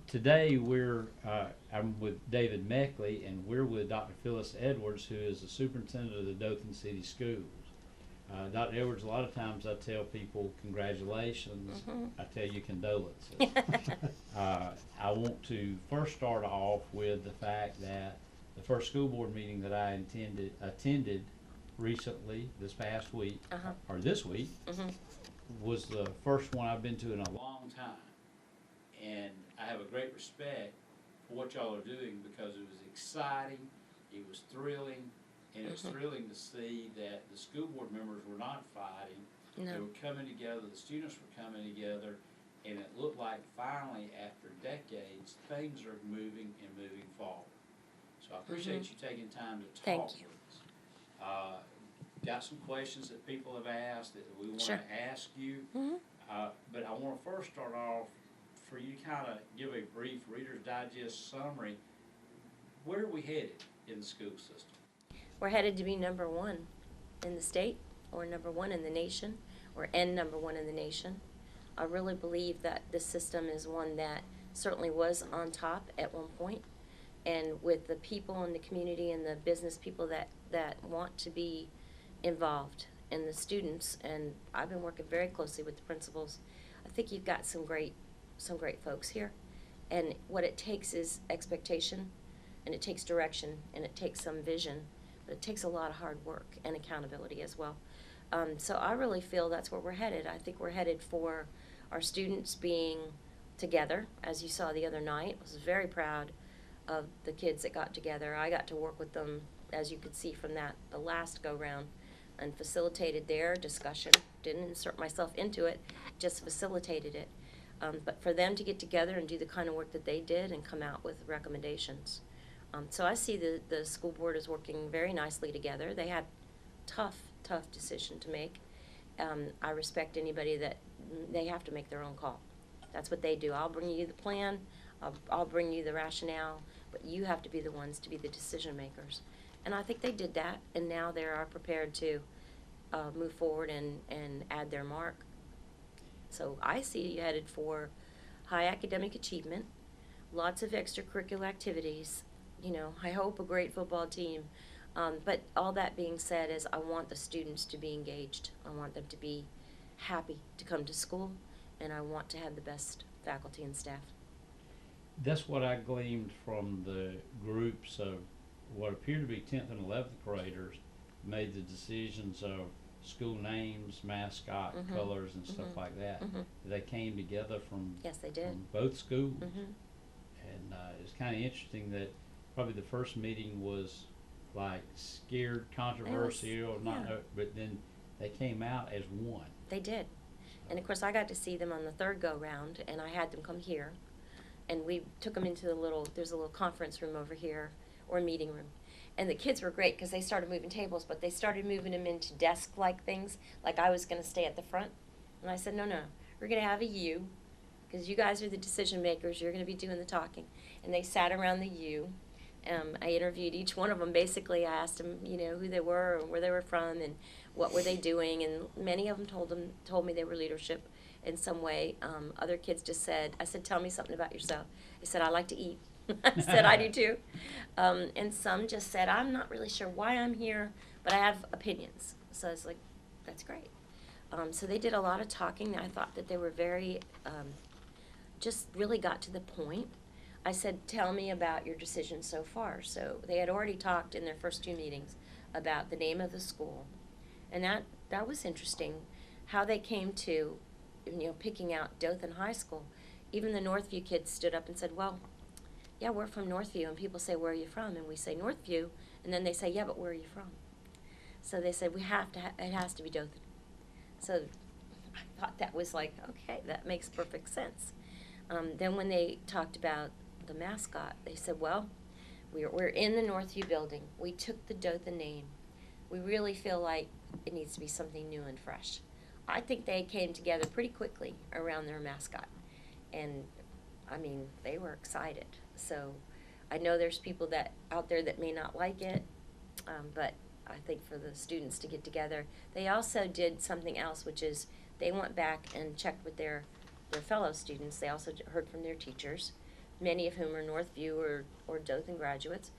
Today I'm with David Meckley, and we're with Dr. Phyllis Edwards, who is the superintendent of the Dothan City Schools. Dr. Edwards, a lot of times I tell people congratulations, I tell you condolences. I want to first start off with the fact that the first school board meeting that I attended recently, this past week, or this week, was the first one I've been to in a long time. And I have a great respect for what y'all are doing because it was exciting, it was thrilling, and it was thrilling to see that the school board members were not fighting. They were coming together, the students were coming together, and it looked like finally, after decades, things are moving and moving forward. So I appreciate you taking time to talk Thank with you. us. Got some questions that people have asked that we want to Sure. ask you, but I want to first start off for you to kind of give a brief Reader's Digest summary. Where are we headed in the school system? We're headed to be number one in the state, or number one in the nation, or number one in the nation. I really believe that this system is one that certainly was on top at one point, and with the people in the community and the business people that want to be involved, and the students, and I've been working very closely with the principals. I think you've got some great folks here, and what it takes is expectation, and it takes direction, and it takes some vision, but it takes a lot of hard work and accountability as well. So I really feel that's where we're headed. I think we're headed for our students being together, as you saw the other night. I was very proud of the kids that got together. I got to work with them, as you could see from the last go-round, and facilitated their discussion. Didn't insert myself into it, just facilitated it. But for them to get together and do the kind of work that they did and come out with recommendations. So I see the school board is working very nicely together. They had tough decision to make. I respect anybody that they have to make their own call. That's what they do. I'll bring you the plan, I'll bring you the rationale, but you have to be the ones to be the decision makers. And I think they did that, and now they are prepared to move forward and add their mark. So I see you headed for high academic achievement, lots of extracurricular activities, I hope a great football team. But all that being said is I want the students to be engaged. I want them to be happy to come to school, and I want to have the best faculty and staff. That's what I gleaned from the groups of what appear to be 10th and 11th graders made the decisions of school names, mascot, colors, and stuff like that. They came together from, Yes, they did. from both schools. And it's kind of interesting that probably the first meeting was like scared, controversial, but then they came out as one. They did. And of course I got to see them on the third go round, and I had them come here, and we took them into there's a little conference room over here, or meeting room. And the kids were great because they started moving tables, but they started moving them into desk-like things, like I was going to stay at the front. And I said, no, we're going to have a U, because you guys are the decision makers, you're going to be doing the talking. And they sat around the U. I interviewed each one of them. Basically, I asked them, who they were and where they were from and what were they doing. And many of them told me they were leadership in some way. Other kids just said, I said, tell me something about yourself. They said, I like to eat. I said, I do too. And some just said, I'm not really sure why I'm here, but I have opinions. So I was like, that's great. So they did a lot of talking. I thought that they were very, just really got to the point. I said, tell me about your decision so far. So they had already talked in their first two meetings about the name of the school. And that was interesting, how they came to, picking out Dothan High School. Even the Northview kids stood up and said, well, yeah, we're from Northview. And people say, where are you from? And we say, Northview. And then they say, yeah, but where are you from? So they said, it has to be Dothan. So I thought that was like, okay, that makes perfect sense. Then when they talked about the mascot, they said, well, we're in the Northview building. We took the Dothan name. We really feel like it needs to be something new and fresh. I think they came together pretty quickly around their mascot. And, they were excited. So I know there's people out there that may not like it, but I think for the students to get together. They also did something else, which is they went back and checked with their fellow students. They also heard from their teachers. many of whom are Northview or Dothan graduates.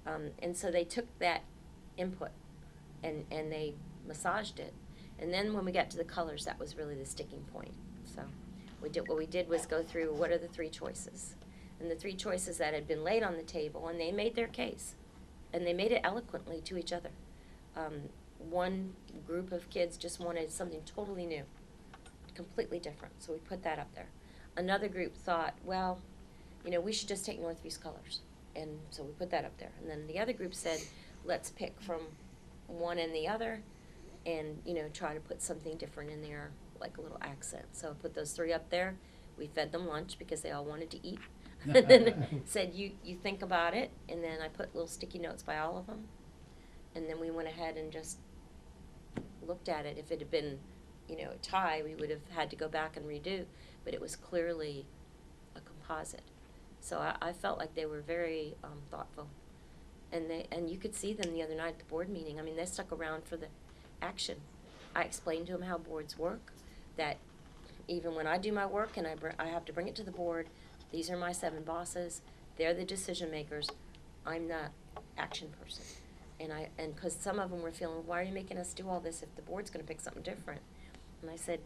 And so they took that input and they massaged it. And then when we got to the colors, that was really the sticking point. So what we did was go through what are the three choices. And the three choices that had been laid on the table, and they made their case. And they made it eloquently to each other. One group of kids just wanted something totally new, completely different, so we put that up there. Another group thought, well, we should just take Northview's colors, and so we put that up there. And then the other group said, let's pick from one and the other, and try to put something different in there, like a little accent. So I put those three up there. We fed them lunch because they all wanted to eat. And then said, you think about it, and then I put little sticky notes by all of them. And then we went ahead and just looked at it. If it had been, a tie, we would have had to go back and redo, but it was clearly a composite. So I felt like they were very thoughtful. And you could see them the other night at the board meeting. I mean, they stuck around for the action. I explained to them how boards work, that even when I do my work and I have to bring it to the board, these are my 7 bosses, they're the decision makers, I'm the action person. And because some of them were feeling, why are you making us do all this if the board's going to pick something different? And I said,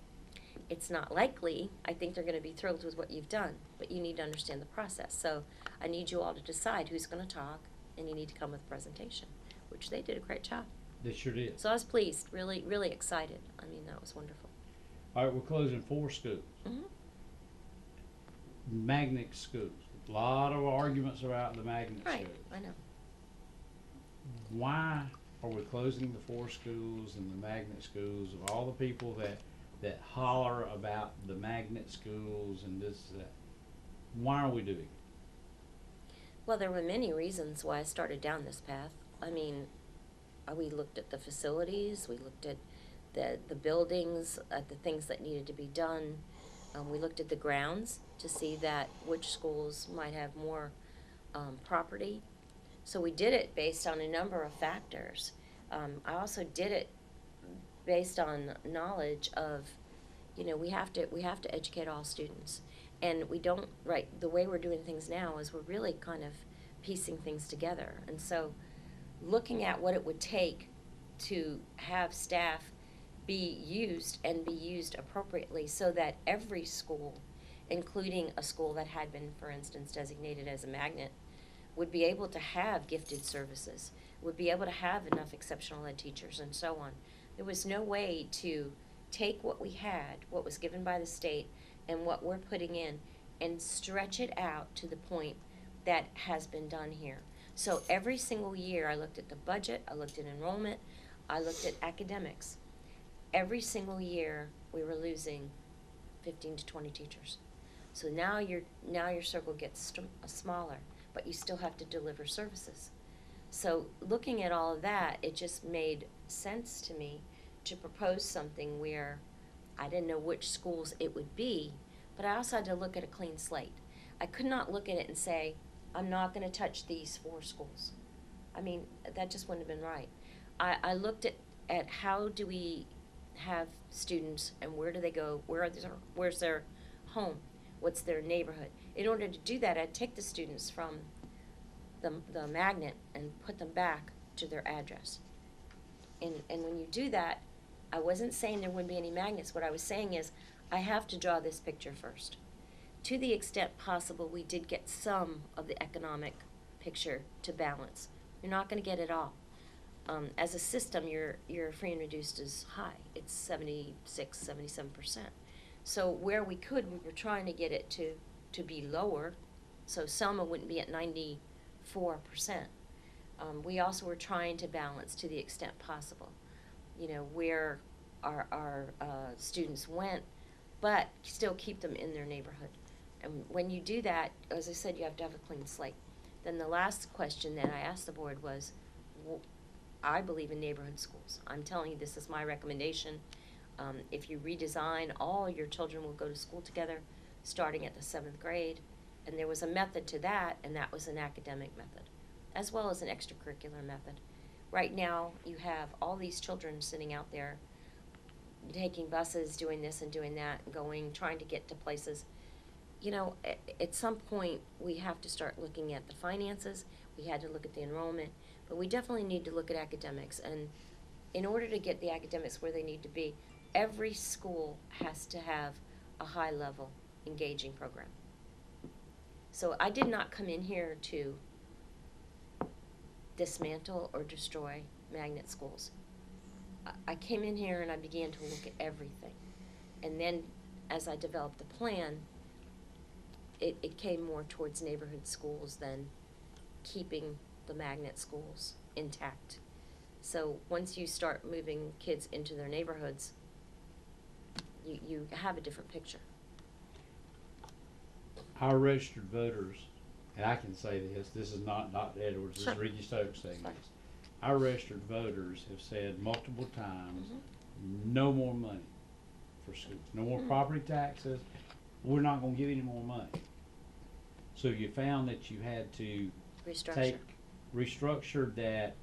it's not likely. I think they're going to be thrilled with what you've done, but you need to understand the process. So I need you all to decide who's going to talk, and you need to come with a presentation, which they did a great job. They sure did. So I was pleased, really, really excited. I mean, that was wonderful. All right, we're closing 4 schools. Mm-hmm. Magnet schools. A lot of arguments about the magnet Right, schools. I know. Why are we closing the 4 schools and the magnet schools? Of all the people that holler about the magnet schools and this, that, why are we doing it? Well, there were many reasons why I started down this path. I mean, we looked at the facilities, we looked at the buildings, at the things that needed to be done. We looked at the grounds to see which schools might have more property. So we did it based on a number of factors. I also did it based on knowledge of, we have to educate all students. And we don't, the way we're doing things now is we're really kind of piecing things together. And so looking at what it would take to have staff be used and be used appropriately so that every school, including a school that had been, for instance, designated as a magnet, would be able to have gifted services, would be able to have enough exceptional ed teachers and so on. There was no way to take what we had, what was given by the state, and what we're putting in, and stretch it out to the point that has been done here. So every single year I looked at the budget, I looked at enrollment, I looked at academics. Every single year we were losing 15 to 20 teachers. So now your circle gets smaller, but you still have to deliver services. So looking at all of that, it just made sense to me to propose something where I didn't know which schools it would be, but I also had to look at a clean slate. I could not look at it and say, I'm not going to touch these 4 schools. I mean, that just wouldn't have been right. I looked at how do we have students and where do they go, where's their home, what's their neighborhood. In order to do that, I'd take the students from the magnet and put them back to their address. And when you do that, I wasn't saying there wouldn't be any magnets. What I was saying is I have to draw this picture first. To the extent possible, we did get some of the economic picture to balance. You're not going to get it all. As a system, your free and reduced is high. It's 76, 77%. So where we could, we were trying to get it to be lower, so Selma wouldn't be at 94%. We also were trying to balance to the extent possible, where our students went, but still keep them in their neighborhood. And when you do that, as I said, you have to have a clean slate. Then the last question that I asked the board was, I believe in neighborhood schools. I'm telling you, this is my recommendation. If you redesign, all your children will go to school together, starting at the 7th grade. And there was a method to that, and that was an academic method, as well as an extracurricular method. Right now, you have all these children sitting out there taking buses, doing this and doing that, trying to get to places. you know, at some point, we have to start looking at the finances, we had to look at the enrollment, but we definitely need to look at academics, and in order to get the academics where they need to be, every school has to have a high-level engaging program. So I did not come in here to dismantle or destroy magnet schools. I came in here and I began to look at everything. And then, as I developed the plan, it came more towards neighborhood schools than keeping the magnet schools intact. So once you start moving kids into their neighborhoods, you have a different picture. Our registered voters, and I can say this is not Dr. Edwards, this Sure. is Ricky Stokes saying Fine. this. Our registered voters have said multiple times, Mhm. no more money for schools, no more Mhm. property taxes, we're not gonna give any more money. So you found that you had to Restructure. restructure that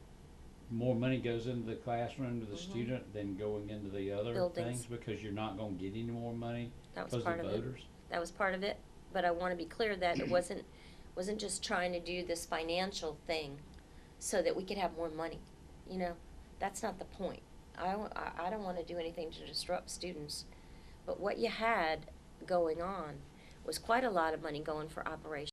more money goes into the classroom to the Mhm. student than going into the other Buildings. things because you're not gonna get any more money That was because part of of it. voters? That was part of it, but I want to be clear that it wasn't just trying to do this financial thing so that we could have more money. You know, that's not the point. I don't want to do anything to disrupt students, but what you had going on was quite a lot of money going for operations.